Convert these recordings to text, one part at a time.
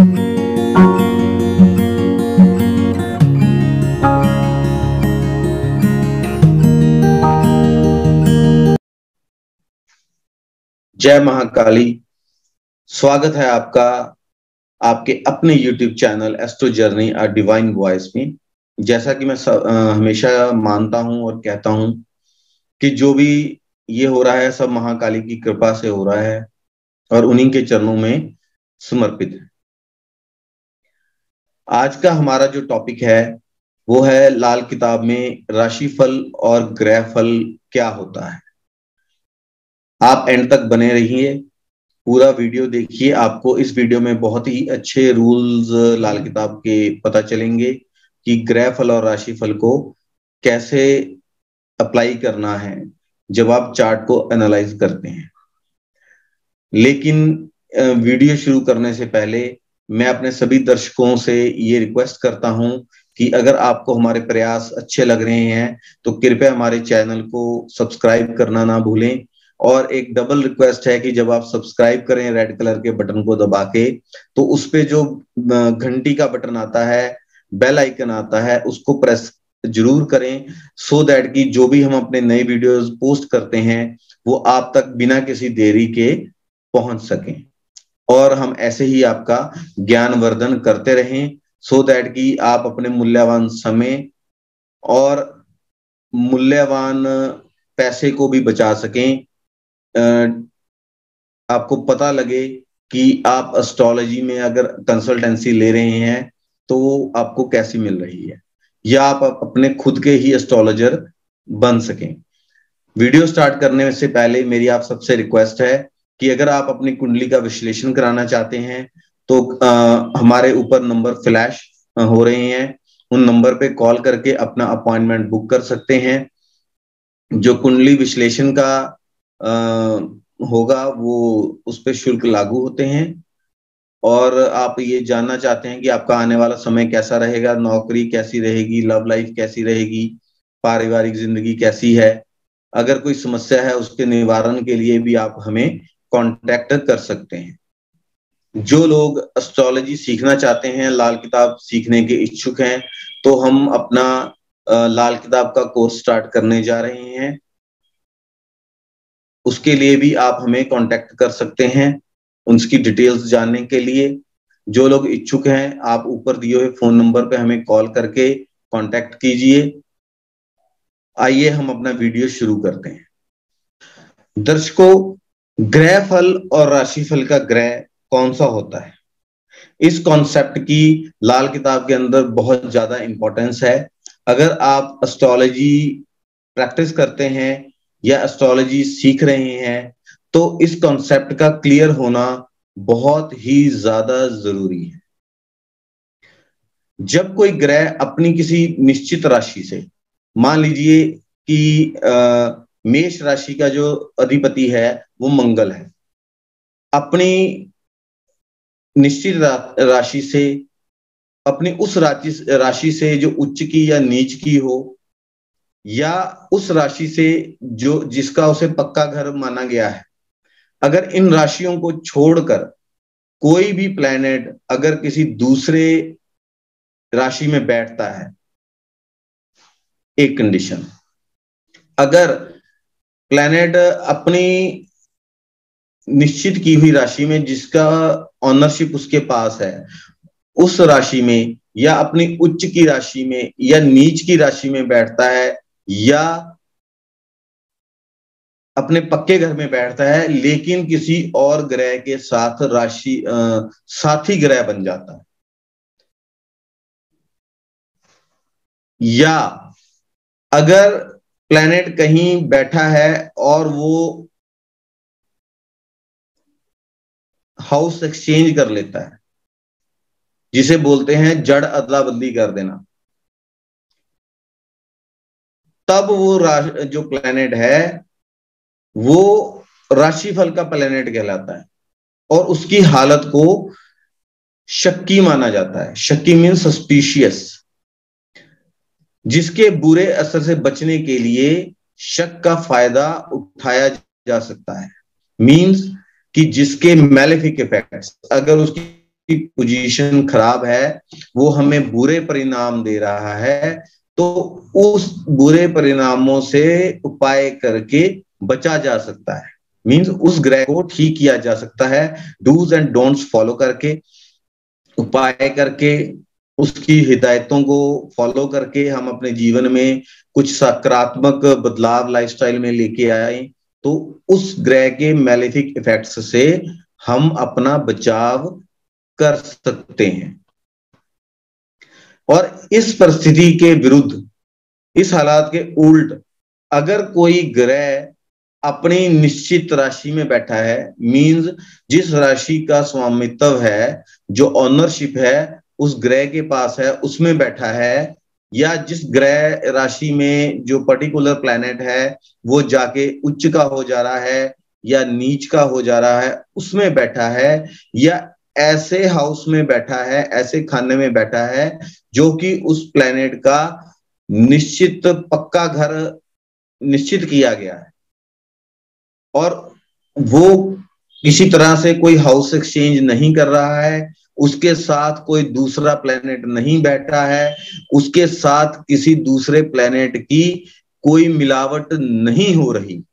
जय महाकाली। स्वागत है आपका आपके अपने YouTube channel astro journey a divine voice में। जैसा कि मैं हमेशा मानता हूं और कहता हूं कि जो भी ये हो रहा है सब महाकाली की कृपा से हो रहा है और उन्हीं के चरणों में समर्पित है। आज का हमारा जो टॉपिक है वो है लाल किताब में राशिफल और ग्रहफल क्या होता है। आप एंड तक बने रहिए, पूरा वीडियो देखिए। आपको इस वीडियो में बहुत ही अच्छे रूल्स लाल किताब के पता चलेंगे कि ग्रहफल और राशिफल को कैसे अप्लाई करना है जब आप चार्ट को एनालाइज करते हैं। लेकिन वीडियो शुरू करने से पहले मैं अपने सभी दर्शकों से ये रिक्वेस्ट करता हूं कि अगर आपको हमारे प्रयास अच्छे लग रहे हैं तो कृपया हमारे चैनल को सब्सक्राइब करना ना भूलें। और एक डबल रिक्वेस्ट है कि जब आप सब्सक्राइब करें रेड कलर के बटन को दबा के, तो उस पे जो घंटी का बटन आता है, बेल आइकन आता है, उसको प्रेस जरूर करें सो दैट कि जो भी हम अपने नए वीडियोस पोस्ट करते हैं वो आप तक बिना किसी देरी के पहुंच सकें और हम ऐसे ही आपका ज्ञानवर्धन करते रहें सो दैट कि आप अपने मूल्यवान समय और मूल्यवान पैसे को भी बचा सकें। आपको पता लगे कि आप एस्ट्रोलॉजी में अगर कंसल्टेंसी ले रहे हैं तो वो आपको कैसी मिल रही है, या आप अपने खुद के ही एस्ट्रोलॉजर बन सकें। वीडियो स्टार्ट करने से पहले मेरी आप सबसे रिक्वेस्ट है कि अगर आप अपनी कुंडली का विश्लेषण कराना चाहते हैं तो हमारे ऊपर नंबर फ्लैश हो रहे हैं, उन नंबर पे कॉल करके अपना अपॉइंटमेंट बुक कर सकते हैं। जो कुंडली विश्लेषण का होगा वो उस पर शुल्क लागू होते हैं। और आप ये जानना चाहते हैं कि आपका आने वाला समय कैसा रहेगा, नौकरी कैसी रहेगी, लव लाइफ कैसी रहेगी, पारिवारिक जिंदगी कैसी है, अगर कोई समस्या है उसके निवारण के लिए भी आप हमें कांटेक्ट कर सकते हैं। जो लोग एस्ट्रोलॉजी सीखना चाहते हैं, लाल किताब सीखने के इच्छुक हैं, तो हम अपना लाल किताब का कोर्स स्टार्ट करने जा रहे हैं। उसके लिए भी आप हमें कांटेक्ट कर सकते हैं उसकी डिटेल्स जानने के लिए। जो लोग इच्छुक हैं आप ऊपर दिए हुए फोन नंबर पे हमें कॉल करके कांटेक्ट कीजिए। आइए हम अपना वीडियो शुरू करते हैं। दर्शकों, ग्रहफल और राशिफल का ग्रह कौन सा होता है, इस कॉन्सेप्ट की लाल किताब के अंदर बहुत ज्यादा इंपॉर्टेंस है। अगर आप एस्ट्रोलॉजी प्रैक्टिस करते हैं या एस्ट्रोलॉजी सीख रहे हैं तो इस कॉन्सेप्ट का क्लियर होना बहुत ही ज्यादा जरूरी है। जब कोई ग्रह अपनी किसी निश्चित राशि से, मान लीजिए कि मेष राशि का जो अधिपति है वो मंगल है, अपनी निश्चित राशि से, अपनी उस राशि से जो उच्च की या नीच की हो, या उस राशि से जो जिसका उसे पक्का घर माना गया है, अगर इन राशियों को छोड़कर कोई भी प्लैनेट अगर किसी दूसरे राशि में बैठता है, एक कंडीशन, अगर प्लैनेट अपनी निश्चित की हुई राशि में जिसका ऑनरशिप उसके पास है उस राशि में, या अपनी उच्च की राशि में या नीच की राशि में बैठता है, या अपने पक्के घर में बैठता है लेकिन किसी और ग्रह के साथ राशि साथी ग्रह बन जाता है, या अगर प्लैनेट कहीं बैठा है और वो हाउस एक्सचेंज कर लेता है, जिसे बोलते हैं जड़ अदला बदली कर देना, तब वो जो प्लैनेट है वो राशिफल का प्लैनेट कहलाता है और उसकी हालत को शक्की माना जाता है। शक्की मीन सस्पिशियस, जिसके बुरे असर से बचने के लिए शक का फायदा उठाया जा सकता है। मींस कि जिसके मैलेफिक इफेक्ट्स, अगर उसकी की पोजीशन खराब है, वो हमें बुरे परिणाम दे रहा है, तो उस बुरे परिणामों से उपाय करके बचा जा सकता है। मींस उस ग्रह को ठीक किया जा सकता है डूज एंड डोंट्स फॉलो करके, उपाय करके, उसकी हिदायतों को फॉलो करके हम अपने जीवन में कुछ सकारात्मक बदलाव लाइफस्टाइल में लेके आए, तो उस ग्रह के मैलेफिक इफेक्ट्स से हम अपना बचाव कर सकते हैं। और इस परिस्थिति के विरुद्ध, इस हालात के उल्ट, अगर कोई ग्रह अपनी निश्चित राशि में बैठा है, मींस जिस राशि का स्वामित्व है, जो ऑनरशिप है उस ग्रह के पास है, उसमें बैठा है, या जिस ग्रह राशि में जो पर्टिकुलर प्लैनेट है वो जाके उच्च का हो जा रहा है या नीच का हो जा रहा है, उसमें बैठा है, या ऐसे हाउस में बैठा है, ऐसे खाने में बैठा है जो कि उस प्लैनेट का निश्चित पक्का घर निश्चित किया गया है, और वो किसी तरह से कोई हाउस एक्सचेंज नहीं कर रहा है, उसके साथ कोई दूसरा प्लेनेट नहीं बैठा है, उसके साथ किसी दूसरे प्लेनेट की कोई मिलावट नहीं हो रही,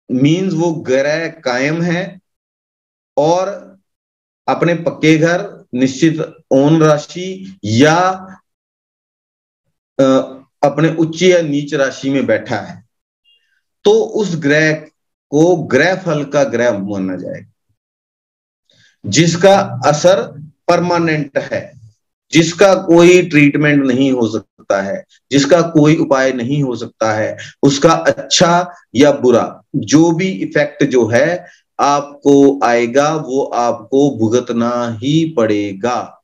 मींस वो ग्रह कायम है और अपने पक्के घर, निश्चित ओन राशि या अपने उच्च या नीच राशि में बैठा है, तो उस ग्रह को ग्रह फल का ग्रह माना जाएगा, जिसका असर परमानेंट है, जिसका कोई ट्रीटमेंट नहीं हो सकता है, जिसका कोई उपाय नहीं हो सकता है, उसका अच्छा या बुरा जो भी इफेक्ट जो है आपको आएगा, वो आपको भुगतना ही पड़ेगा।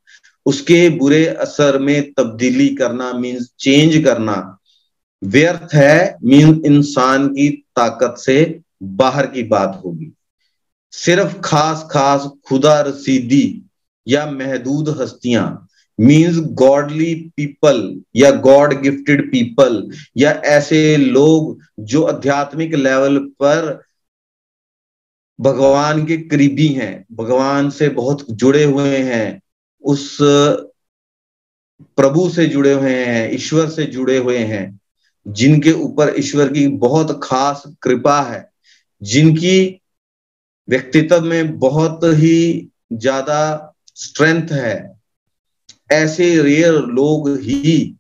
उसके बुरे असर में तब्दीली करना, मीन्स चेंज करना व्यर्थ है, मीन इंसान की ताकत से बाहर की बात होगी। सिर्फ खास खास खुदा रसीदी या महदूद हस्तियां, मीन्स गॉडली पीपल या गॉड गिफ्टेड पीपल, या ऐसे लोग जो आध्यात्मिक लेवल पर भगवान के करीबी हैं, भगवान से बहुत जुड़े हुए हैं, उस प्रभु से जुड़े हुए हैं, ईश्वर से जुड़े हुए हैं, जिनके ऊपर ईश्वर की बहुत खास कृपा है, जिनकी व्यक्तित्व में बहुत ही ज्यादा स्ट्रेंथ है, ऐसे रेयर लोग ही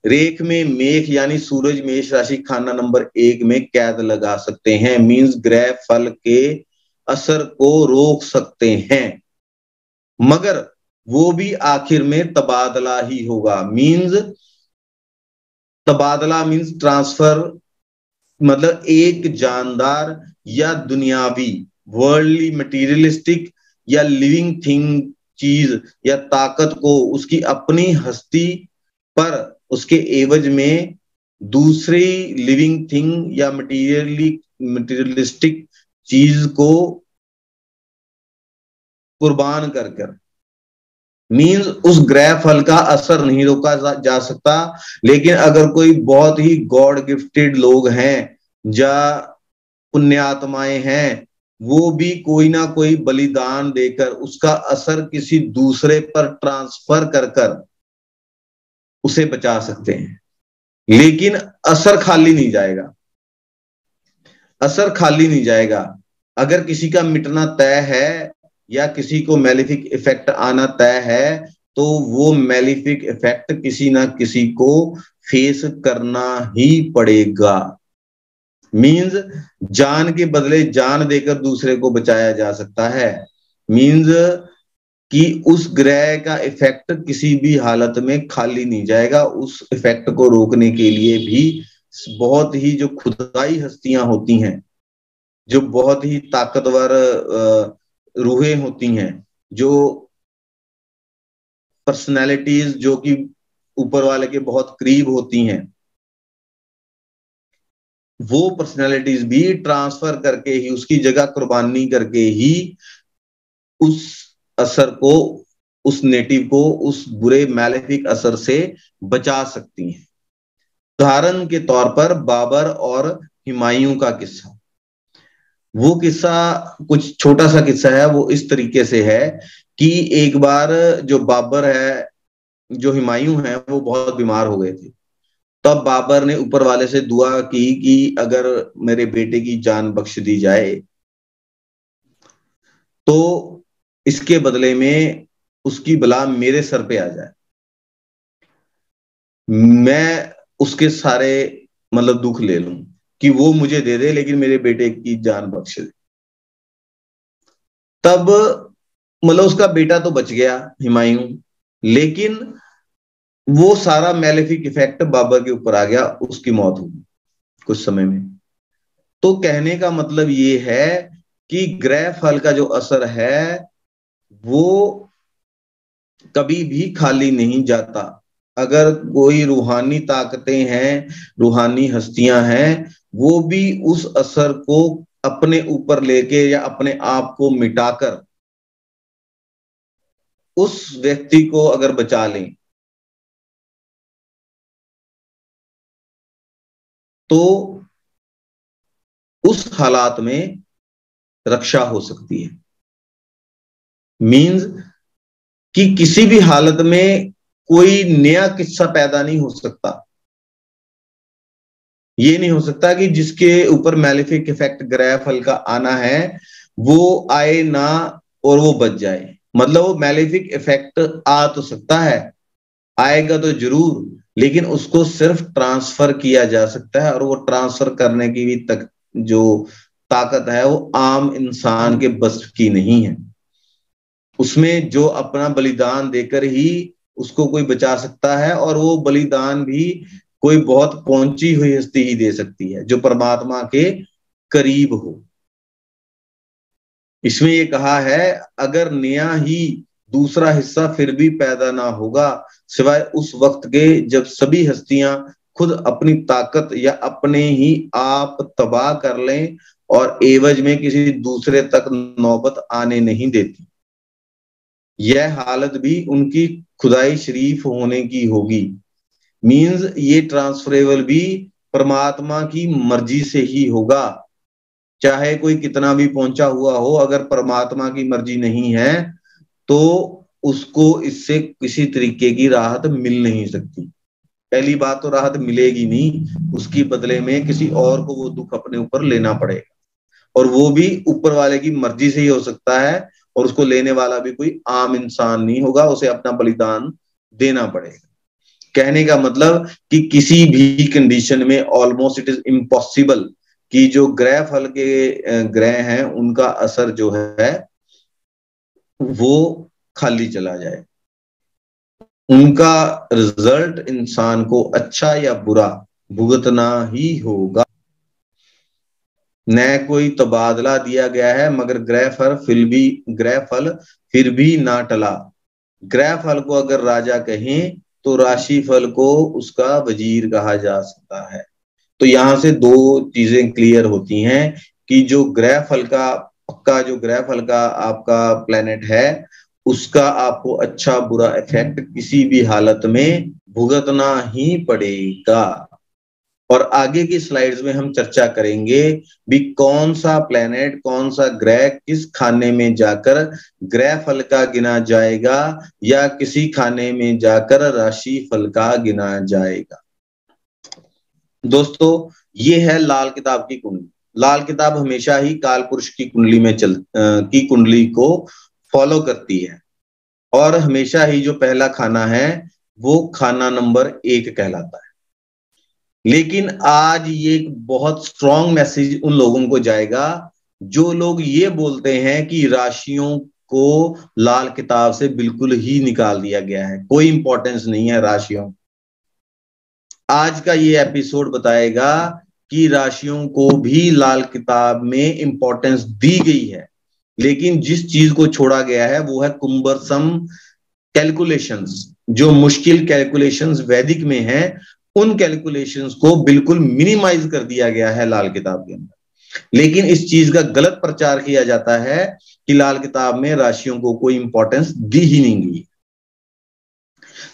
रेख में मेष यानी सूरज मेष राशि खाना नंबर 1 में कैद लगा सकते हैं, मींस ग्रह फल के असर को रोक सकते हैं, मगर वो भी आखिर में तबादला ही होगा। मींस तबादला मींस ट्रांसफर, मतलब एक जानदार या दुनियावी वर्ल्डली मटीरियलिस्टिक या लिविंग थिंग चीज या ताकत को उसकी अपनी हस्ती पर उसके एवज में दूसरी लिविंग थिंग या मटीरियलिस्टिक चीज को कुर्बान कर कर, मीन्स उस ग्रह फल का असर नहीं रोका जा सकता। लेकिन अगर कोई बहुत ही गॉड गिफ्टेड लोग हैं या पुण्यात्माएं हैं, वो भी कोई ना कोई बलिदान देकर उसका असर किसी दूसरे पर ट्रांसफर कर कर उसे बचा सकते हैं, लेकिन असर खाली नहीं जाएगा, असर खाली नहीं जाएगा। अगर किसी का मिटना तय है या किसी को मैलिफिक इफेक्ट आना तय है, तो वो मैलिफिक इफेक्ट किसी ना किसी को फेस करना ही पड़ेगा। मींस जान के बदले जान देकर दूसरे को बचाया जा सकता है, मींस कि उस ग्रह का इफेक्ट किसी भी हालत में खाली नहीं जाएगा। उस इफेक्ट को रोकने के लिए भी बहुत ही जो खुदाई हस्तियां होती हैं, जो बहुत ही ताकतवर रूहें होती हैं, जो पर्सनैलिटीज जो कि ऊपर वाले के बहुत करीब होती हैं, वो पर्सनैलिटीज भी ट्रांसफर करके ही, उसकी जगह कुर्बानी करके ही उस असर को, उस नेटिव को उस बुरे मैलेफिक असर से बचा सकती हैं। उदाहरण के तौर पर बाबर और हुमायूं का किस्सा। वो किस्सा कुछ छोटा सा किस्सा है। वो इस तरीके से है कि एक बार जो बाबर है, जो हुमायूं है, वो बहुत बीमार हो गए थे। तब बाबर ने ऊपर वाले से दुआ की कि अगर मेरे बेटे की जान बख्श दी जाए तो इसके बदले में उसकी बला मेरे सर पे आ जाए, मैं उसके सारे मतलब दुख ले लूं, कि वो मुझे दे दे लेकिन मेरे बेटे की जान बख्श दे। तब मतलब उसका बेटा तो बच गया, हुमायूं, लेकिन वो सारा मैलेफिक इफेक्ट बाबर के ऊपर आ गया, उसकी मौत हुई कुछ समय में। तो कहने का मतलब ये है कि ग्रह फल का जो असर है वो कभी भी खाली नहीं जाता। अगर कोई रूहानी ताकतें हैं, रूहानी हस्तियां हैं, वो भी उस असर को अपने ऊपर लेके या अपने आप को मिटाकर उस व्यक्ति को अगर बचा लें तो उस हालात में रक्षा हो सकती है। मींस कि किसी भी हालत में कोई नया किस्सा पैदा नहीं हो सकता। ये नहीं हो सकता कि जिसके ऊपर मैलेफिक इफेक्ट ग्रह फल का आना है वो आए ना और वो बच जाए। मतलब वो मैलेफिक इफेक्ट आ तो सकता है, आएगा तो जरूर, लेकिन उसको सिर्फ ट्रांसफर किया जा सकता है, और वो ट्रांसफर करने की भी तक जो ताकत है वो आम इंसान के बस की नहीं है। उसमें जो अपना बलिदान देकर ही उसको कोई बचा सकता है, और वो बलिदान भी कोई बहुत पहुंची हुई हस्ती ही दे सकती है जो परमात्मा के करीब हो। इसमें ये कहा है, अगर नया ही दूसरा हिस्सा फिर भी पैदा ना होगा सिवाय उस वक्त के जब सभी हस्तियां खुद अपनी ताकत या अपने ही आप तबाह कर लें और एवज में किसी दूसरे तक नौबत आने नहीं देती। यह हालत भी उनकी खुदाई शरीफ होने की होगी। मींस ये ट्रांसफरेबल भी परमात्मा की मर्जी से ही होगा। चाहे कोई कितना भी पहुंचा हुआ हो, अगर परमात्मा की मर्जी नहीं है तो उसको इससे किसी तरीके की राहत मिल नहीं सकती। पहली बात तो राहत मिलेगी नहीं, उसकी बदले में किसी और को वो दुख अपने ऊपर लेना पड़ेगा, और वो भी ऊपर वाले की मर्जी से ही हो सकता है। और उसको लेने वाला भी कोई आम इंसान नहीं होगा, उसे अपना बलिदान देना पड़ेगा। कहने का मतलब कि किसी भी कंडीशन में ऑलमोस्ट इट इज इम्पॉसिबल कि जो ग्रह फल के ग्रह हैं उनका असर जो है वो खाली चला जाए। उनका रिजल्ट इंसान को अच्छा या बुरा भुगतना ही होगा। न कोई तबादला दिया गया है, मगर ग्रह फल फिर भी ना टला। ग्रह फल को अगर राजा कहें तो राशि फल को उसका वजीर कहा जा सकता है। तो यहां से दो चीजें क्लियर होती हैं कि जो ग्रह फल का पक्का, जो ग्रह फल का आपका प्लेनेट है, उसका आपको अच्छा बुरा इफेक्ट किसी भी हालत में भुगतना ही पड़ेगा। और आगे की स्लाइड्स में हम चर्चा करेंगे भी कौन सा प्लेनेट, कौन सा ग्रह किस खाने में जाकर ग्रह फल का गिना जाएगा या किसी खाने में जाकर राशि फल का गिना जाएगा। दोस्तों, ये है लाल किताब की कुंडली। लाल किताब हमेशा ही काल पुरुष की कुंडली में की कुंडली को फॉलो करती है, और हमेशा ही जो पहला खाना है वो खाना नंबर 1 कहलाता है। लेकिन आज ये एक बहुत स्ट्रॉन्ग मैसेज उन लोगों को जाएगा जो लोग ये बोलते हैं कि राशियों को लाल किताब से बिल्कुल ही निकाल दिया गया है, कोई इंपॉर्टेंस नहीं है राशियों। आज का ये एपिसोड बताएगा कि राशियों को भी लाल किताब में इंपॉर्टेंस दी गई है, लेकिन जिस चीज को छोड़ा गया है वो है कुंबरसम कैलकुलेशंस। जो मुश्किल कैलकुलेशंस वैदिक में हैं, उन कैलकुलेशंस को बिल्कुल मिनिमाइज कर दिया गया है लाल किताब के अंदर। लेकिन इस चीज का गलत प्रचार किया जाता है कि लाल किताब में राशियों को कोई इंपॉर्टेंस दी ही नहीं गई।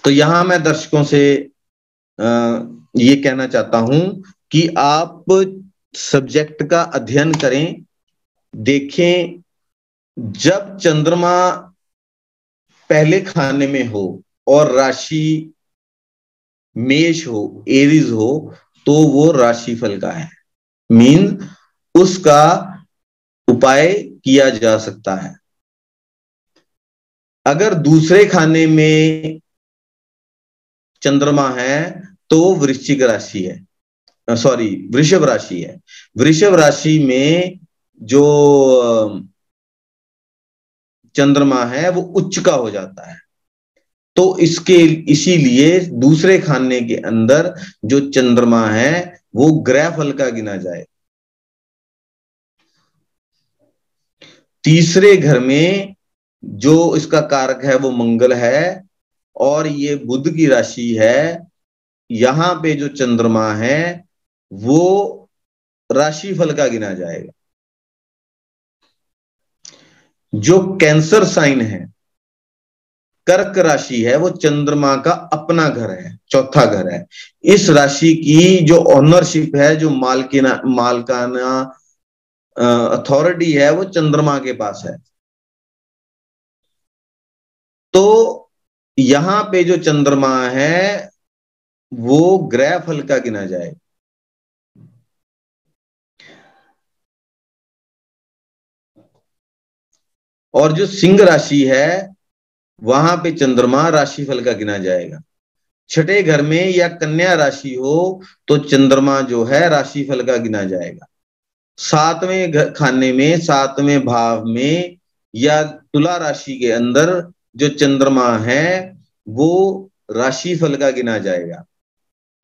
तो यहां मैं दर्शकों से ये कहना चाहता हूं कि आप सब्जेक्ट का अध्ययन करें, देखें, जब चंद्रमा पहले खाने में हो और राशि मेष हो, एरीज हो, तो वो राशिफल का है। मीन उसका उपाय किया जा सकता है। अगर दूसरे खाने में चंद्रमा है तो वृश्चिक राशि है, सॉरी वृषभ राशि है। वृषभ राशि में जो चंद्रमा है वो उच्च का हो जाता है। तो इसके इसीलिए दूसरे खाने के अंदर जो चंद्रमा है वो ग्रह फल का गिना जाए। तीसरे घर में जो इसका कारक है वो मंगल है और ये बुध की राशि है। यहां पे जो चंद्रमा है वो राशि फल का गिना जाएगा। जो कैंसर साइन है, कर्क राशि है, वो चंद्रमा का अपना घर है, चौथा घर है। इस राशि की जो ओनरशिप है, जो मालकाना अथॉरिटी है, वो चंद्रमा के पास है। तो यहां पे जो चंद्रमा है वो ग्रह फल का गिना जाए। और जो सिंह राशि है वहां पे चंद्रमा राशिफल का गिना जाएगा। छठे घर में या कन्या राशि हो तो चंद्रमा जो है राशिफल का गिना जाएगा। सातवें खाने में, सातवें भाव में या तुला राशि के अंदर जो चंद्रमा है वो राशिफल का गिना जाएगा।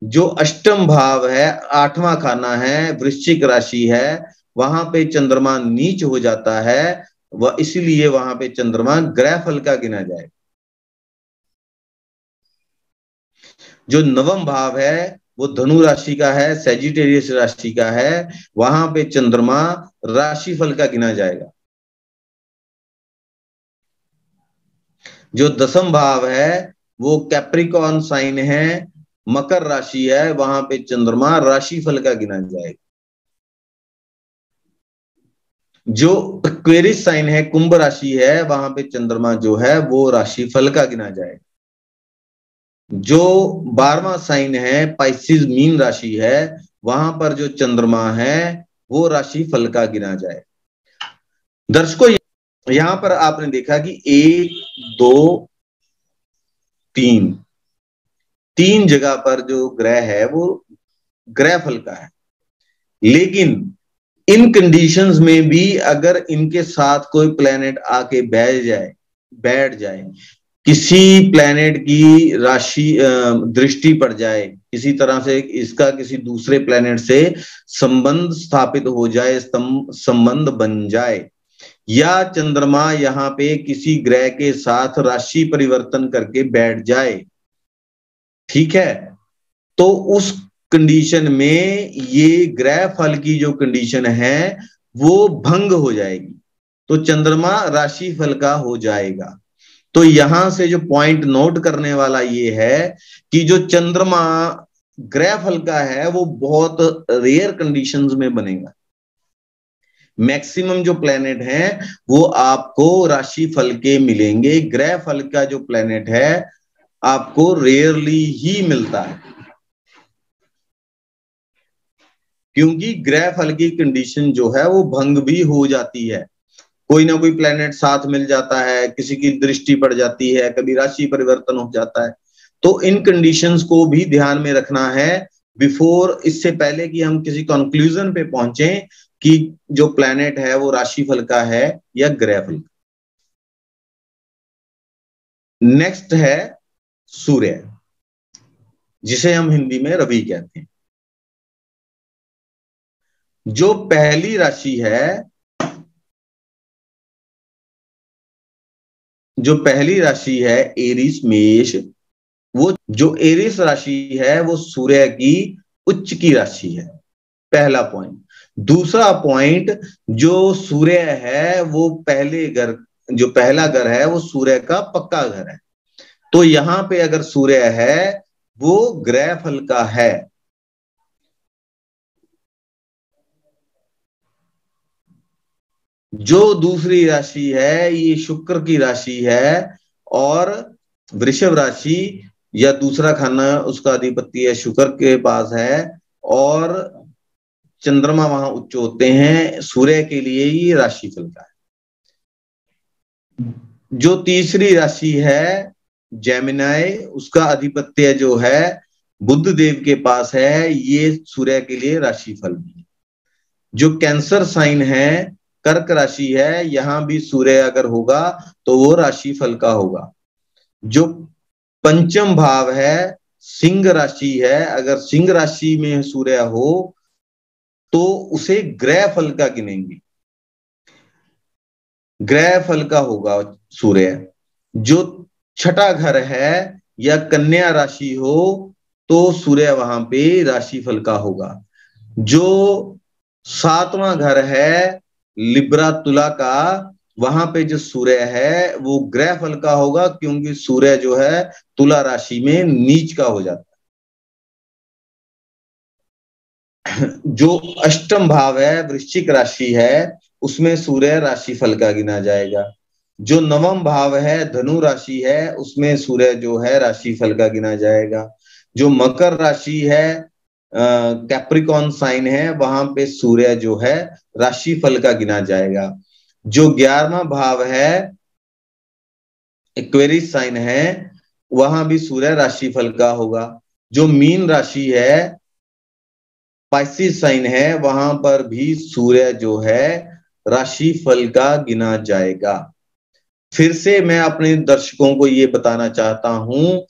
जो अष्टम भाव है, आठवां खाना है, वृश्चिक राशि है, वहां पे चंद्रमा नीच हो जाता है, वह इसीलिए वहां पे चंद्रमा ग्रह फल का गिना जाएगा। जो नवम भाव है वो धनु राशि का है, सेजिटेरियस राशि का है, वहां पे चंद्रमा राशिफल का गिना जाएगा। जो दसम भाव है वो कैप्रिकॉर्न साइन है, मकर राशि है, वहां पे चंद्रमा राशिफल का गिना जाएगा। जो एक्वेरियस साइन है, कुंभ राशि है, वहां पे चंद्रमा जो है वो राशिफल का गिना जाएगा। जो 12वां साइन है, पाइसिस मीन राशि है, वहां पर जो चंद्रमा है वो राशि फल का गिना जाए। दर्शकों, यहां पर आपने देखा कि 1 2 3 तीन जगह पर जो ग्रह है वो ग्रह फल का है। लेकिन इन कंडीशंस में भी अगर इनके साथ कोई प्लेनेट आके बैठ जाए, किसी प्लेनेट की राशि दृष्टि पड़ जाए, किसी तरह से इसका किसी दूसरे प्लेनेट से संबंध स्थापित हो जाए, संबंध बन जाए, या चंद्रमा यहाँ पे किसी ग्रह के साथ राशि परिवर्तन करके बैठ जाए, ठीक है, तो उस कंडीशन में ये ग्रह फल की जो कंडीशन है वो भंग हो जाएगी, तो चंद्रमा राशि फल का हो जाएगा। तो यहां से जो पॉइंट नोट करने वाला ये है कि जो चंद्रमा ग्रह फल का है वो बहुत रेयर कंडीशंस में बनेगा। मैक्सिमम जो प्लेनेट हैं वो आपको राशि फल के मिलेंगे। ग्रह फल का जो प्लेनेट है आपको रेयरली ही मिलता है, क्योंकि ग्रह फल की कंडीशन जो है वो भंग भी हो जाती है। कोई ना कोई प्लेनेट साथ मिल जाता है, किसी की दृष्टि पड़ जाती है, कभी राशि परिवर्तन हो जाता है। तो इन कंडीशंस को भी ध्यान में रखना है बिफोर, इससे पहले कि हम किसी कंक्लूजन पे पहुंचे कि जो प्लेनेट है वो राशि फल का है या ग्रह फल का। नेक्स्ट है सूर्य, जिसे हम हिंदी में रवि कहते हैं। जो पहली राशि है, जो पहली राशि है एरीज मेष, वो जो एरीज राशि है वो सूर्य की उच्च की राशि है, पहला पॉइंट। दूसरा पॉइंट, जो सूर्य है वो पहले घर, जो पहला घर है वो सूर्य का पक्का घर है। तो यहां पे अगर सूर्य है वो ग्रह फल का है। जो दूसरी राशि है ये शुक्र की राशि है, और वृषभ राशि या दूसरा खाना उसका अधिपति शुक्र के पास है, और चंद्रमा वहां उच्च होते हैं, सूर्य के लिए ये राशिफल का है। जो तीसरी राशि है जेमिनाई, उसका अधिपत्य जो है बुध देव के पास है, ये सूर्य के लिए राशिफल भी है। जो कैंसर साइन है, कर्क राशि है, यहां भी सूर्य अगर होगा तो वो राशिफल का होगा। जो पंचम भाव है सिंह राशि है, अगर सिंह राशि में सूर्य हो तो उसे ग्रह फल का गिनेंगे, ग्रह फल का होगा सूर्य। जो छठा घर है या कन्या राशि हो तो सूर्य वहां पे राशिफल का होगा। जो सातवां घर है लिब्रा तुला का, वहां पे जो सूर्य है वो ग्रह फल का होगा, क्योंकि सूर्य जो है तुला राशि में नीच का हो जाता है। जो अष्टम भाव है वृश्चिक राशि है, उसमें सूर्य राशिफल का गिना जाएगा। जो नवम भाव है धनु राशि है, उसमें सूर्य जो है राशिफल का गिना जाएगा। जो मकर राशि है कैप्रिकॉन साइन है, वहां पे सूर्य जो है राशिफल का गिना जाएगा। जो 11वां भाव है एक्वेरियस साइन है, वहां भी सूर्य राशिफल का होगा। जो मीन राशि है पाइसिस साइन है, वहां पर भी सूर्य जो है राशिफल का गिना जाएगा। फिर से मैं अपने दर्शकों को ये बताना चाहता हूं,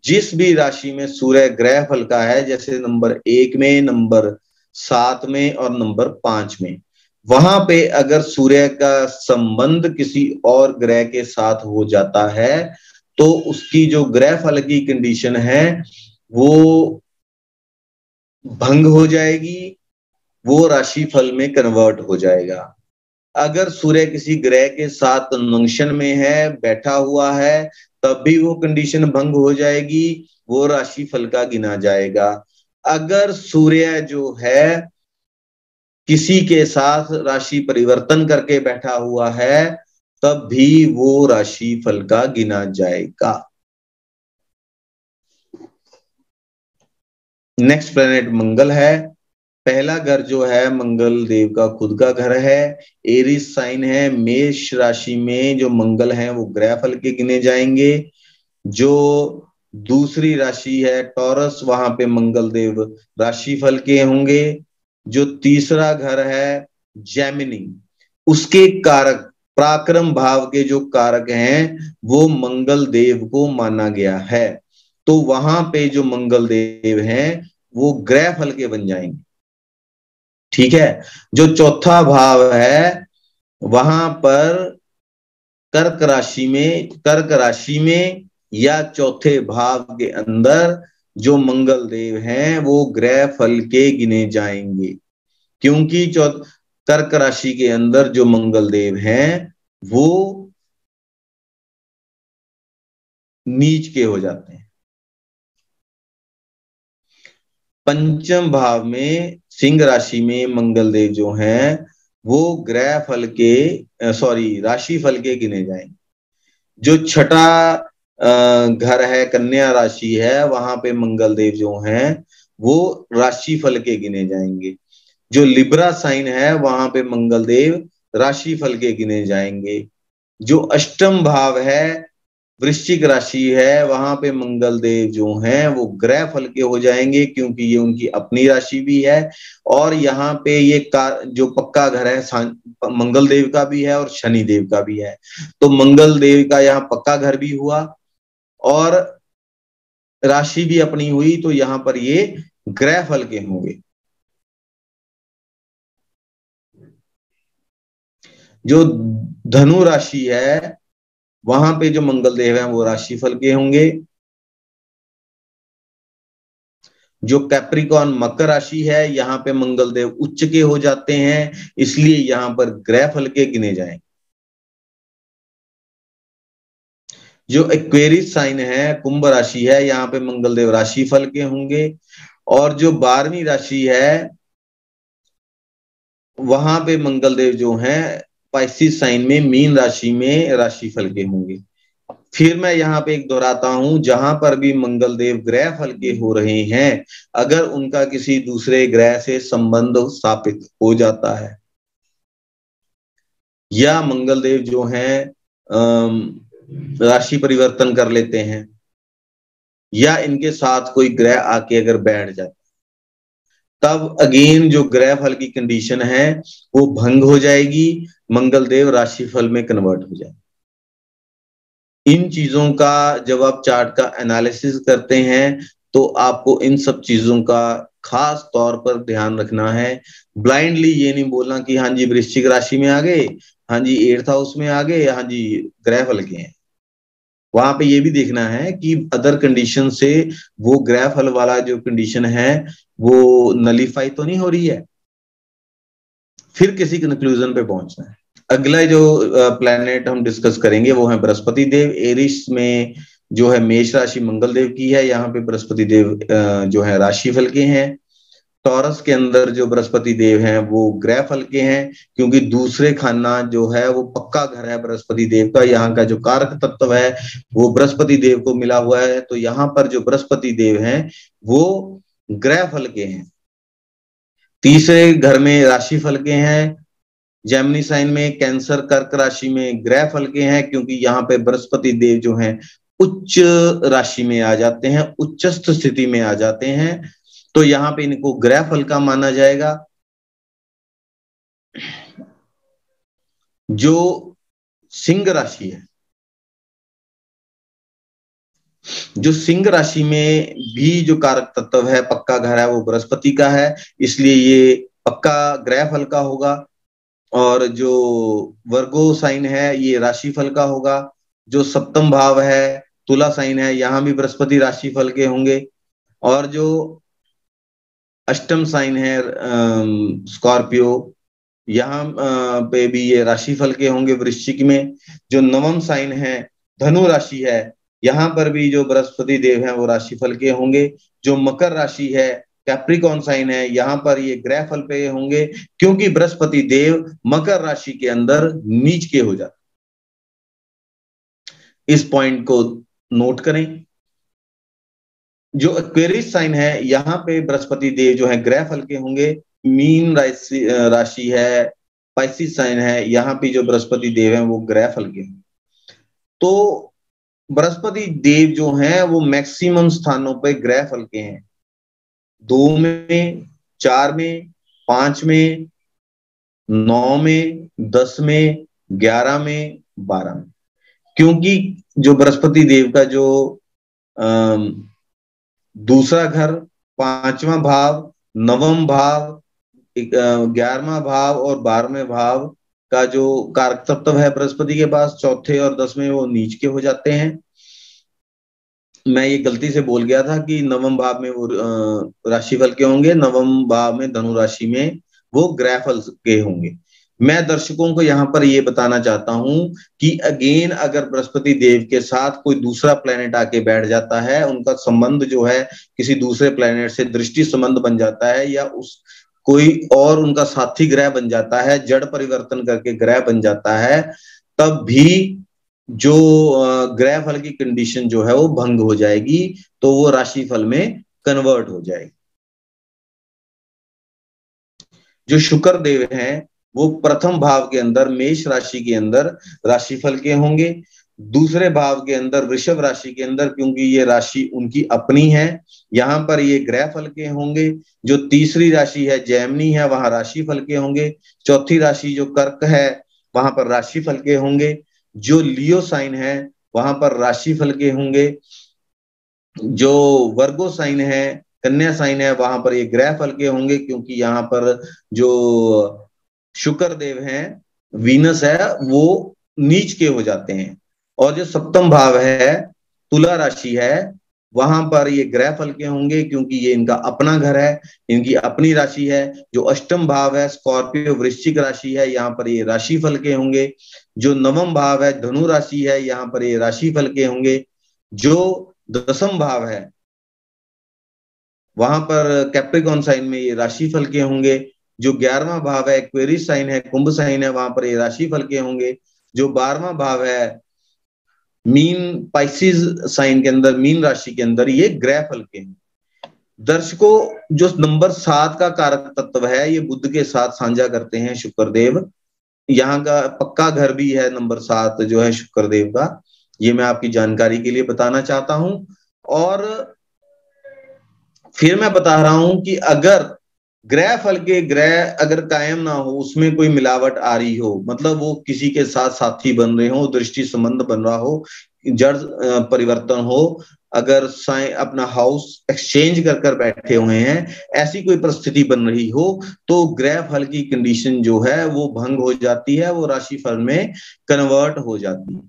जिस भी राशि में सूर्य ग्रह फल का है, जैसे नंबर 1 में, नंबर 7 में और नंबर 5 में, वहां पे अगर सूर्य का संबंध किसी और ग्रह के साथ हो जाता है तो उसकी जो ग्रह फल की कंडीशन है वो भंग हो जाएगी, वो राशि फल में कन्वर्ट हो जाएगा। अगर सूर्य किसी ग्रह के साथ कंजंक्शन में है, बैठा हुआ है, तब भी वो कंडीशन भंग हो जाएगी, वो राशि फल का गिना जाएगा। अगर सूर्य जो है किसी के साथ राशि परिवर्तन करके बैठा हुआ है, तब भी वो राशि फल का गिना जाएगा। नेक्स्ट प्लेनेट मंगल है। पहला घर जो है मंगल देव का खुद का घर है, एरिस साइन है, मेष राशि में जो मंगल है वो ग्रह फल के गिने जाएंगे। जो दूसरी राशि है टॉरस, वहां पे मंगल देव राशि फल के होंगे। जो तीसरा घर है जेमिनी, उसके कारक पराक्रम भाव के जो कारक हैं वो मंगल देव को माना गया है, तो वहां पे जो मंगल देव हैं वो ग्रह फल के बन जाएंगे। ठीक है। जो चौथा भाव है वहां पर कर्क राशि में या चौथे भाव के अंदर जो मंगल देव हैं वो ग्रह फल के गिने जाएंगे, क्योंकि कर्क राशि के अंदर जो मंगल देव हैं वो नीच के हो जाते हैं। पंचम भाव में सिंह राशि में मंगल देव जो हैं वो ग्रह फल के राशि फल के गिने जाएंगे। जो छठा घर है कन्या राशि है, वहां पे मंगल देव जो हैं वो राशि फल के गिने जाएंगे। जो लिब्रा साइन है वहां पे मंगल देव राशि फल के गिने जाएंगे। जो अष्टम भाव है वृश्चिक राशि है, वहां पे मंगल देव जो हैं वो ग्रह फल के हो जाएंगे, क्योंकि ये उनकी अपनी राशि भी है, और यहाँ पे ये जो पक्का घर है मंगल देव का भी है और शनि देव का भी है, तो मंगल देव का यहाँ पक्का घर भी हुआ और राशि भी अपनी हुई, तो यहाँ पर ये ग्रह फल के होंगे। जो धनु राशि है वहां पे जो मंगल देव है वो राशि फल के होंगे। जो कैप्रिकॉन मकर राशि है यहाँ पे मंगल देव उच्च के हो जाते हैं, इसलिए यहाँ पर ग्रह फल के गिने जाएंगे। जो एक्वेरियस साइन है कुंभ राशि है, यहाँ पे मंगल देव राशि फल के होंगे। और जो 12वीं राशि है वहां पे मंगल देव जो हैं पाइसिस साइन में मीन राशि में राशिफल के होंगे। फिर मैं यहाँ पे एक दोहराता हूं, जहां पर भी मंगल देव ग्रह फल के हो रहे हैं, अगर उनका किसी दूसरे ग्रह से संबंध स्थापित हो जाता है या मंगल देव जो हैं राशि परिवर्तन कर लेते हैं या इनके साथ कोई ग्रह आके अगर बैठ जाता, तब अगेन जो ग्रह फल की कंडीशन है वो भंग हो जाएगी, मंगल देव राशिफल में कन्वर्ट हो जाए। इन चीजों का जब आप चार्ट का एनालिसिस करते हैं तो आपको इन सब चीजों का खास तौर पर ध्यान रखना है। ब्लाइंडली ये नहीं बोलना कि हाँ जी वृश्चिक राशि में आ गए, हाँ जी 8th हाउस में आ गए, हाँ जी ग्रह फल के हैं। वहां पे ये भी देखना है कि अदर कंडीशन से वो ग्रह फल वाला जो कंडीशन है वो नलीफाई तो नहीं हो रही है, फिर किसी कंक्लूजन पे पहुंचना है। अगला जो प्लैनेट हम डिस्कस करेंगे वो है बृहस्पति देव। एरिस में जो है मेष राशि मंगल देव की है, यहाँ पे बृहस्पति देव जो है राशिफल के हैं। टॉरस के अंदर जो बृहस्पति देव हैं वो ग्रह फल के हैं, क्योंकि दूसरे खाना जो है वो पक्का घर है बृहस्पति देव का, यहाँ का जो कारक तत्व है वो बृहस्पति देव को मिला हुआ है। तो यहाँ पर जो बृहस्पति देव हैं वो ग्रह फल के हैं। तीसरे घर में राशि फल के हैं, जेमिनी साइन में, कैंसर कर्क राशि में ग्रह फल के हैं, क्योंकि यहाँ पे बृहस्पति देव जो हैं उच्च राशि में आ जाते हैं, उच्चस्थ स्थिति में आ जाते हैं, तो यहाँ पे इनको ग्रह फल का माना जाएगा। जो सिंह राशि है, जो सिंह राशि में भी जो कारक तत्व है पक्का घर है वो बृहस्पति का है, इसलिए ये पक्का ग्रह फल का होगा। और जो वर्गो साइन है ये राशिफल का होगा। जो सप्तम भाव है तुला साइन है, यहाँ भी बृहस्पति राशिफल के होंगे। और जो अष्टम साइन है स्कॉर्पियो, यहाँ पे भी ये राशिफल के होंगे वृश्चिक में। जो नवम साइन है धनु राशि है, यहाँ पर भी जो बृहस्पति देव है वो राशिफल के होंगे। जो मकर राशि है कैप्रिकॉन साइन है, यहाँ पर ये ग्रह फल पे होंगे, क्योंकि बृहस्पति देव मकर राशि के अंदर नीच के हो जाते। इस पॉइंट को नोट करें। जो एक्वेरियस साइन है यहाँ पे बृहस्पति देव जो है ग्रह फल के होंगे। मीन राशि है पाइसिस साइन है, यहाँ पे जो बृहस्पति देव है वो ग्रह फल के होंगे। तो बृहस्पति देव जो हैं वो मैक्सिमम स्थानों पे ग्रह फल के हैं, 2 में, 4 में, 5 में, 9 में, 10 में, 11 में, 12 में, क्योंकि जो बृहस्पति देव का जो दूसरा घर, 5वां भाव, 9वां भाव, 11वां भाव और 12वें भाव का जो कारक तत्व है बृहस्पति के पास, चौथे और 10वें वो नीच के हो जाते हैं। मैं ये गलती से बोल गया था कि 9वें भाव में वो राशिफल के होंगे, 9वें भाव में धनु राशि में वो ग्रह फल के होंगे। मैं दर्शकों को यहाँ पर ये बताना चाहता हूं कि अगेन अगर बृहस्पति देव के साथ कोई दूसरा प्लेनेट आके बैठ जाता है, उनका संबंध जो है किसी दूसरे प्लेनेट से दृष्टि संबंध बन जाता है, या उस कोई और उनका साथी ग्रह बन जाता है, जड़ परिवर्तन करके ग्रह बन जाता है, तब भी जो ग्रह फल की कंडीशन जो है वो भंग हो जाएगी, तो वो राशि फल में कन्वर्ट हो जाएगी। जो शुक्र देव हैं वो प्रथम भाव के अंदर मेष राशि के अंदर राशिफल के होंगे, दूसरे भाव के अंदर वृषभ राशि के अंदर, क्योंकि ये राशि उनकी अपनी है, यहाँ पर ये ग्रह फल के होंगे। जो तीसरी राशि है जैमिनी है, वहां राशि फल के होंगे। चौथी राशि जो कर्क है वहां पर राशि फल के होंगे। जो लियो साइन है वहां पर राशि फल के होंगे। जो वर्गो साइन है, कन्या साइन है, वहां पर ये ग्रह फल के होंगे, क्योंकि यहाँ पर जो शुक्र देव हैं, वीनस है, वो नीच के हो जाते हैं। और जो सप्तम भाव है तुला राशि है, वहां पर ये ग्रह फल के होंगे, क्योंकि ये इनका अपना घर है, इनकी अपनी राशि है। जो अष्टम भाव है स्कॉर्पियो वृश्चिक राशि है, यहाँ पर ये राशि फल के होंगे। जो नवम भाव है धनु राशि है, यहाँ पर ये राशि फल के होंगे। जो 10वां भाव है वहां पर कैप्रिकॉन साइन में ये राशि फल के होंगे। जो 11वां भाव है एक्वेरियस साइन है, कुंभ साइन है, वहां पर ये राशि फल के होंगे। जो 12वां भाव है मीन पाइसिस साइन के अंदर, मीन राशि के अंदर, ये ग्रह फल के हैं। दर्शकों, जो नंबर 7 का कारक तत्व है ये बुध के साथ साझा करते हैं शुक्रदेव। यहाँ का पक्का घर भी है नंबर 7 जो है शुक्रदेव का, ये मैं आपकी जानकारी के लिए बताना चाहता हूं। और फिर मैं बता रहा हूं कि अगर ग्रह फल के ग्रह अगर कायम ना हो, उसमें कोई मिलावट आ रही हो, मतलब वो किसी के साथ साथी बन रहे हो, दृष्टि संबंध बन रहा हो, जड़ परिवर्तन हो, अगर अपना हाउस एक्सचेंज कर कर बैठे हुए हैं, ऐसी कोई परिस्थिति बन रही हो, तो ग्रह फल की कंडीशन जो है वो भंग हो जाती है, वो राशि फल में कन्वर्ट हो जाती है।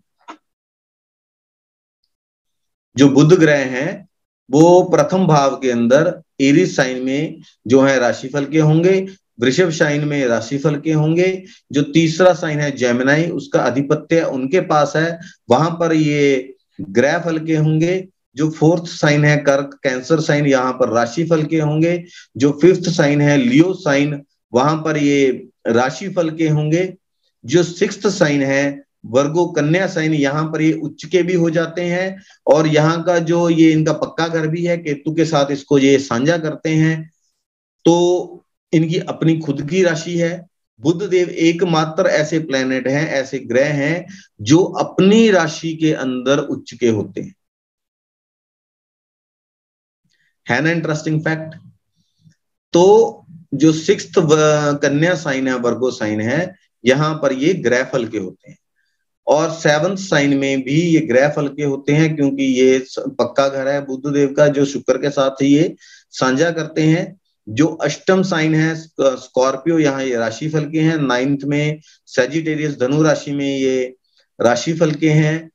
जो बुध ग्रह हैं वो प्रथम भाव के अंदर एरीज साइन में जो है राशिफल के होंगे, वृषभ साइन में राशिफल के होंगे। जो तीसरा साइन है जेमिनाई, उसका आधिपत्य उनके पास है, वहां पर ये ग्रह फल के होंगे। जो फोर्थ साइन है कर्क कैंसर साइन, यहाँ पर राशिफल के होंगे। जो फिफ्थ साइन है लियो साइन, वहां पर ये राशिफल के होंगे। जो सिक्स्थ साइन है वर्गो कन्या साइन, यहाँ पर ये उच्च के भी हो जाते हैं। और यहाँ का जो ये इनका पक्का घर भी है, केतु के साथ इसको ये साझा करते हैं, तो इनकी अपनी खुद की राशि है। बुध देव एकमात्र ऐसे प्लेनेट हैं, ऐसे ग्रह हैं जो अपनी राशि के अंदर उच्च के होते हैं। है ना इंटरेस्टिंग फैक्ट। तो जो सिक्स्थ कन्या साइन है, वर्गो साइन है, यहां पर ये ग्रह फल के होते हैं। और 7th साइन में भी ये ग्रह फल के होते हैं, क्योंकि ये पक्का घर है बुध देव का, जो शुक्र के साथ ही ये साझा करते हैं। जो अष्टम साइन है स्कॉर्पियो, यहाँ ये राशि फल के हैं। 9th में सैजिटेरियस धनु राशि में ये राशि फल के हैं।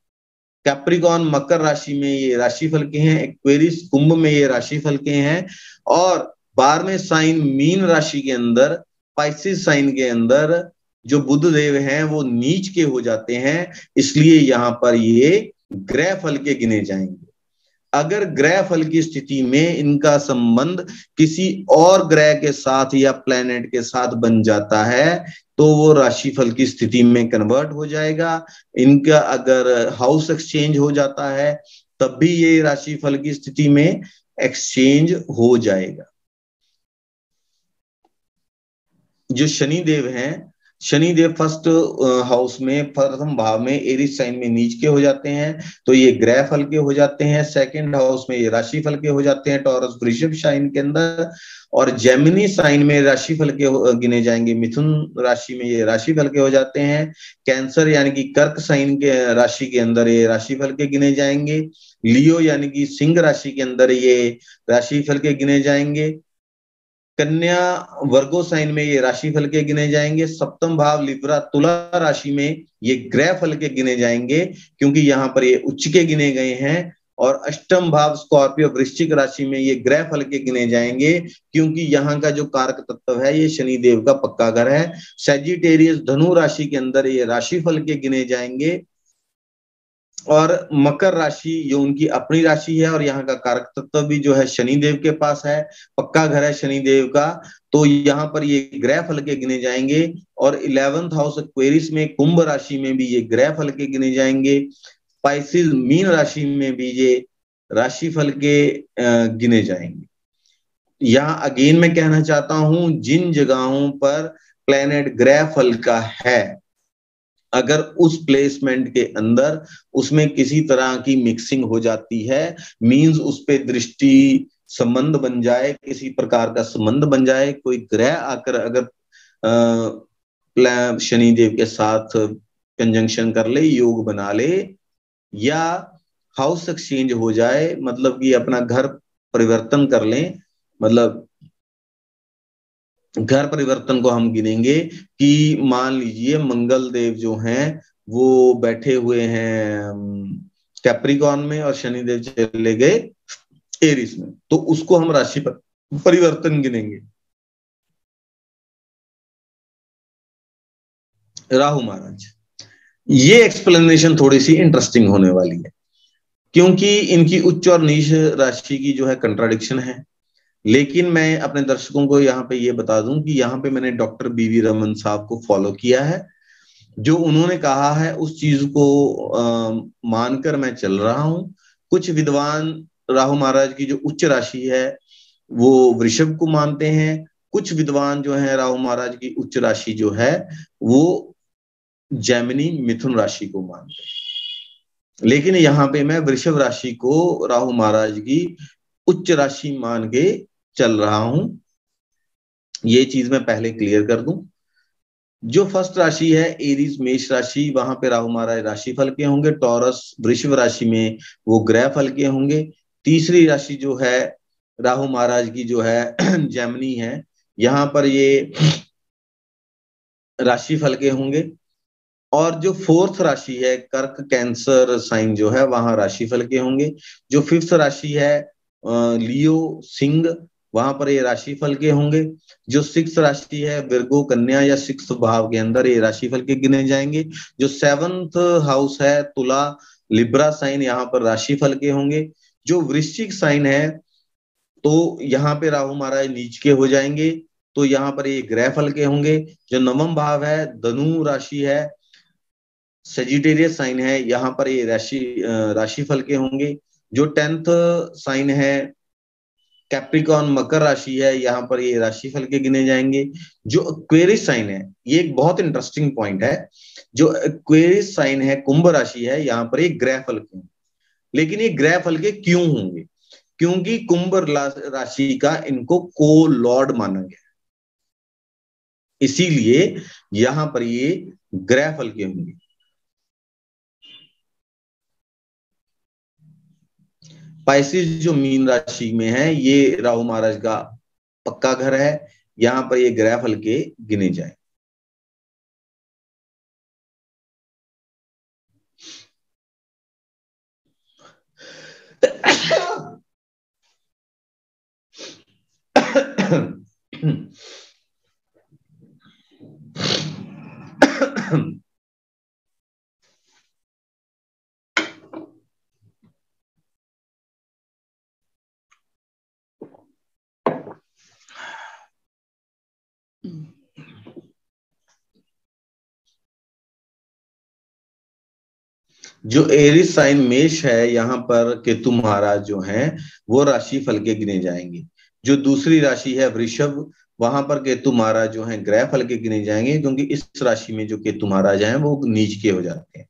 कैप्रिकॉन मकर राशि में ये राशि फल के हैं। एक्वेरियस कुंभ में ये राशि फल के हैं। और 12वें साइन मीन राशि के अंदर, पाइसिस साइन के अंदर जो बुध देव हैं वो नीच के हो जाते हैं, इसलिए यहां पर ये ग्रह फल के गिने जाएंगे। अगर ग्रह फल की स्थिति में इनका संबंध किसी और ग्रह के साथ या प्लेनेट के साथ बन जाता है, तो वो राशि फल की स्थिति में कन्वर्ट हो जाएगा। इनका अगर हाउस एक्सचेंज हो जाता है, तब भी ये राशि फल की स्थिति में एक्सचेंज हो जाएगा। जो शनि देव हैं, शनि देव फर्स्ट हाउस में प्रथम भाव में एरीज साइन में नीच के हो जाते हैं, तो ये ग्रह फल के हो जाते हैं। सेकंड हाउस में ये राशि फल के हो जाते हैं, टॉरस वृषभ साइन के अंदर। और जेमिनी साइन में राशि फल के गिने जाएंगे, मिथुन राशि में ये राशि फल के हो जाते हैं। कैंसर यानी कि कर्क साइन के राशि के अंदर ये राशि फल के गिने जाएंगे। लियो यानी कि सिंह राशि के अंदर ये राशि फल के गिने जाएंगे। कन्या वर्गो साइन में ये राशि फल के गिने जाएंगे। सप्तम भाव लिब्रा तुला राशि में ये ग्रह फल के गिने जाएंगे, क्योंकि यहाँ पर ये उच्च के गिने गए हैं। और अष्टम भाव स्कॉर्पियो वृश्चिक राशि में ये ग्रह फल के गिने जाएंगे, क्योंकि यहाँ का जो कारक तत्व है ये शनि देव का पक्का घर है। सैजिटेरियस धनु राशि के अंदर ये राशि फल के गिने जाएंगे। और मकर राशि जो उनकी अपनी राशि है, और यहाँ का कारक तत्व भी जो है शनि देव के पास है, पक्का घर है शनि देव का, तो यहाँ पर ये ग्रह फल के गिने जाएंगे। और 11th हाउस एक्वेरियस में कुंभ राशि में भी ये ग्रह फल के गिने जाएंगे। स्पाइसिस मीन राशि में भी ये राशि फल के गिने जाएंगे। यहाँ अगेन मैं कहना चाहता हूं, जिन जगहों पर प्लेनेट ग्रह फल का है, अगर उस प्लेसमेंट के अंदर उसमें किसी तरह की मिक्सिंग हो जाती है, मींस उस पे दृष्टि संबंध बन जाए, किसी प्रकार का संबंध बन जाए, कोई ग्रह आकर अगर शनि देव के साथ कंजंक्शन कर ले, योग बना ले, या हाउस एक्सचेंज हो जाए, मतलब कि अपना घर परिवर्तन कर लें, मतलब घर परिवर्तन को हम गिनेंगे कि मान लीजिए मंगल देव जो हैं वो बैठे हुए हैं कैप्रिकॉन में और शनि देव चले गए एरिस में, तो उसको हम राशि परिवर्तन गिनेंगे। राहु महाराज, ये एक्सप्लेनेशन थोड़ी सी इंटरेस्टिंग होने वाली है, क्योंकि इनकी उच्च और नीच राशि की जो है कंट्राडिक्शन है। लेकिन मैं अपने दर्शकों को यहाँ पे ये बता दूं कि यहाँ पे मैंने डॉक्टर बीवी रमन साहब को फॉलो किया है। जो उन्होंने कहा है उस चीज को मानकर मैं चल रहा हूं। कुछ विद्वान राहु महाराज की जो उच्च राशि है वो वृषभ को मानते हैं। कुछ विद्वान जो है राहु महाराज की उच्च राशि जो है वो जैमिनी मिथुन राशि को मानते हैं। लेकिन यहाँ पे मैं वृषभ राशि को राहु महाराज की उच्च राशि मान के चल रहा हूं। ये चीज मैं पहले क्लियर कर दूं। जो फर्स्ट राशि है एरीज मेष राशि, वहां पे राहु महाराज राशि फल के होंगे। टॉरस वृषभ राशि में वो ग्रह फल के होंगे। तीसरी राशि जो है राहु महाराज की जो है जैमिनी है, यहाँ पर ये राशि फल के होंगे। और जो फोर्थ राशि है कर्क कैंसर साइन जो है वहां राशि फल के होंगे। जो फिफ्थ राशि है लियो सिंह, वहां पर ये राशि फल के होंगे। जो सिक्स राशि है विर्गो कन्या या सिक्स भाव के अंदर ये राशि फल के गिने जाएंगे। जो सेवंथ हाउस है तुला लिब्रा साइन, यहाँ पर राशि फल के होंगे। जो वृश्चिक साइन है तो यहाँ पे राहु महाराज नीच के हो जाएंगे, तो यहाँ पर ये ग्रह फल के होंगे। जो नवम भाव है धनु राशि है सेजिटेरियस साइन है, यहाँ पर ये राशि फल के होंगे। जो टेंथ साइन है कैप्रिकॉन मकर राशि है, यहाँ पर ये राशि फल के गिने जाएंगे। जो एक्वेरियस साइन है, ये एक बहुत इंटरेस्टिंग पॉइंट है, जो एक्वेरियस साइन है कुंभ राशि है, यहाँ पर ये ग्रह फल के होंगे। लेकिन ये ग्रह फल के क्यों होंगे? क्योंकि कुंभ राशि का इनको को लॉर्ड माना गया, इसीलिए यहां पर ये ग्रह फल के होंगे। पाइसेस जो मीन राशि में है ये राहु महाराज का पक्का घर है, यहां पर ये ग्रह फल के गिने जाए। जो एरिस साइन मेष है, यहाँ पर केतु महाराज जो हैं वो राशि फल के गिने जाएंगे। जो दूसरी राशि है वृषभ, वहां पर केतु महाराज जो हैं ग्रह फल के गिने जाएंगे, क्योंकि इस राशि में जो केतु महाराज हैं वो नीच के हो जाते हैं।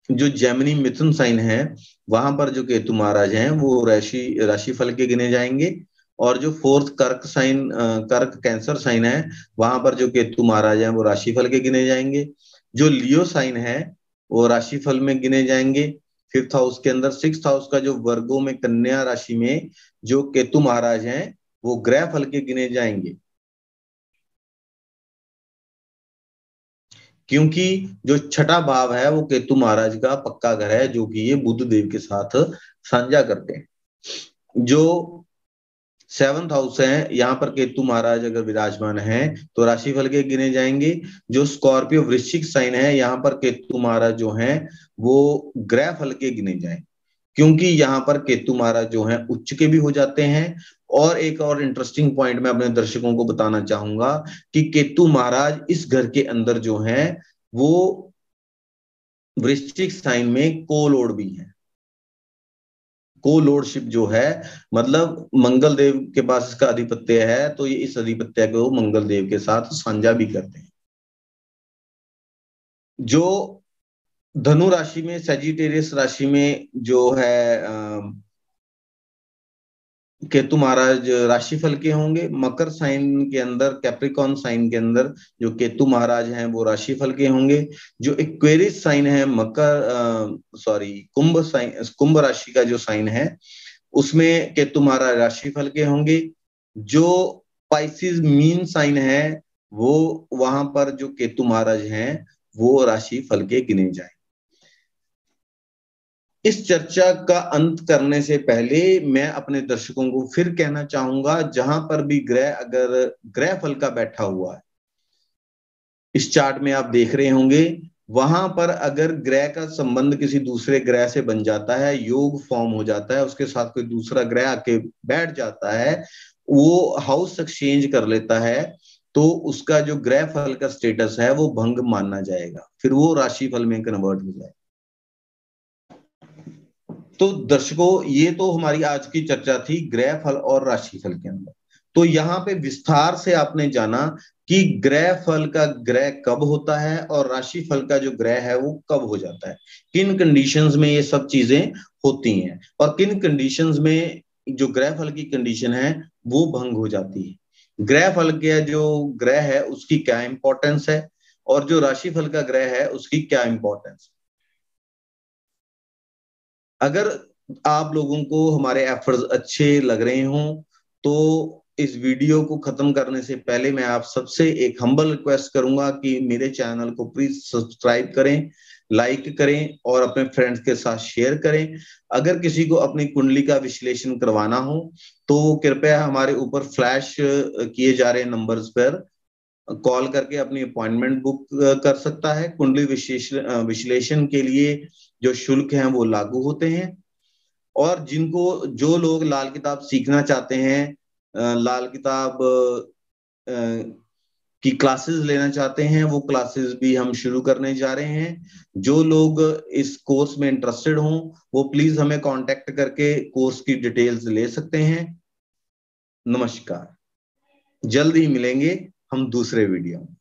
जो जैमिनी मिथुन साइन है वहां पर जो केतु महाराज हैं वो राशि फल के गिने जाएंगे। और जो फोर्थ कर्क साइन कर्क कैंसर साइन है, वहां पर जो केतु महाराज हैं वो राशि फल के गिने जाएंगे। जो लियो साइन है वो राशि फल में गिने जाएंगे फिफ्थ हाउस के अंदर। सिक्स्थ हाउस का जो वर्गो में कन्या राशि में जो केतु महाराज हैं वो ग्रह फल के गिने जाएंगे, क्योंकि जो छठा भाव है वो केतु महाराज का पक्का घर है, जो कि ये बुध देव के साथ साझा करते हैं। जो सेवंथ हाउस है, यहाँ पर केतु महाराज अगर विराजमान है तो राशिफल के गिने जाएंगे। जो स्कॉर्पियो वृश्चिक साइन है, यहाँ पर केतु महाराज जो हैं वो ग्रह फल के गिने जाएंगे, क्योंकि यहाँ पर केतु महाराज जो हैं उच्च के भी हो जाते हैं। और एक और इंटरेस्टिंग पॉइंट मैं अपने दर्शकों को बताना चाहूंगा कि केतु महाराज इस घर के अंदर जो हैं वो वृश्चिक साइन में कोलॉर्ड भी है। को लॉर्डशिप जो है मतलब मंगल देव के पास इसका अधिपत्य है, तो ये इस अधिपत्य को मंगल देव के साथ साझा भी करते हैं। जो धनु राशि में सेजिटेरियस राशि में जो है केतु महाराज राशिफल के होंगे। मकर साइन के अंदर कैप्रिकॉन साइन के अंदर जो केतु महाराज हैं वो राशिफल के होंगे। जो एक्वेरियस साइन है कुंभ राशि का जो साइन है उसमें केतु महाराज राशिफल के होंगे। जो पाइसिस मीन साइन है वो वहां पर जो केतु महाराज हैं वो राशि फल के गिने जाए। इस चर्चा का अंत करने से पहले मैं अपने दर्शकों को फिर कहना चाहूंगा, जहां पर भी ग्रह अगर ग्रह फल का बैठा हुआ है, इस चार्ट में आप देख रहे होंगे वहां पर अगर ग्रह का संबंध किसी दूसरे ग्रह से बन जाता है, योग फॉर्म हो जाता है, उसके साथ कोई दूसरा ग्रह आके बैठ जाता है, वो हाउस एक्सचेंज कर लेता है, तो उसका जो ग्रह फल का स्टेटस है वो भंग माना जाएगा, फिर वो राशि फल में कन्वर्ट हो जाएगा। तो दर्शकों, ये तो हमारी आज की चर्चा थी ग्रह फल और राशि फल के अंदर। तो यहाँ पे विस्तार से आपने जाना कि ग्रह फल का ग्रह कब होता है और राशि फल का जो ग्रह है वो कब हो जाता है, किन कंडीशंस में ये सब चीजें होती हैं, और किन कंडीशंस में जो ग्रह फल की कंडीशन है वो भंग हो जाती है। ग्रह फल का जो ग्रह है उसकी क्या इंपॉर्टेंस है, और जो राशि फल का ग्रह है उसकी क्या इंपॉर्टेंस। अगर आप लोगों को हमारे एफर्ट्स अच्छे लग रहे हों तो इस वीडियो को खत्म करने से पहले मैं आप सबसे एक हम्बल रिक्वेस्ट करूंगा कि मेरे चैनल को प्लीज सब्सक्राइब करें, लाइक करें और अपने फ्रेंड्स के साथ शेयर करें। अगर किसी को अपनी कुंडली का विश्लेषण करवाना हो तो कृपया हमारे ऊपर फ्लैश किए जा रहे नंबर्स पर कॉल करके अपनी अपॉइंटमेंट बुक कर सकता है। कुंडली विश्लेषण के लिए जो शुल्क हैं वो लागू होते हैं। और जिनको जो लोग लाल किताब सीखना चाहते हैं, लाल किताब की क्लासेस लेना चाहते हैं, वो क्लासेस भी हम शुरू करने जा रहे हैं। जो लोग इस कोर्स में इंटरेस्टेड हों वो प्लीज हमें कांटेक्ट करके कोर्स की डिटेल्स ले सकते हैं। नमस्कार, जल्द ही मिलेंगे हम दूसरे वीडियो में।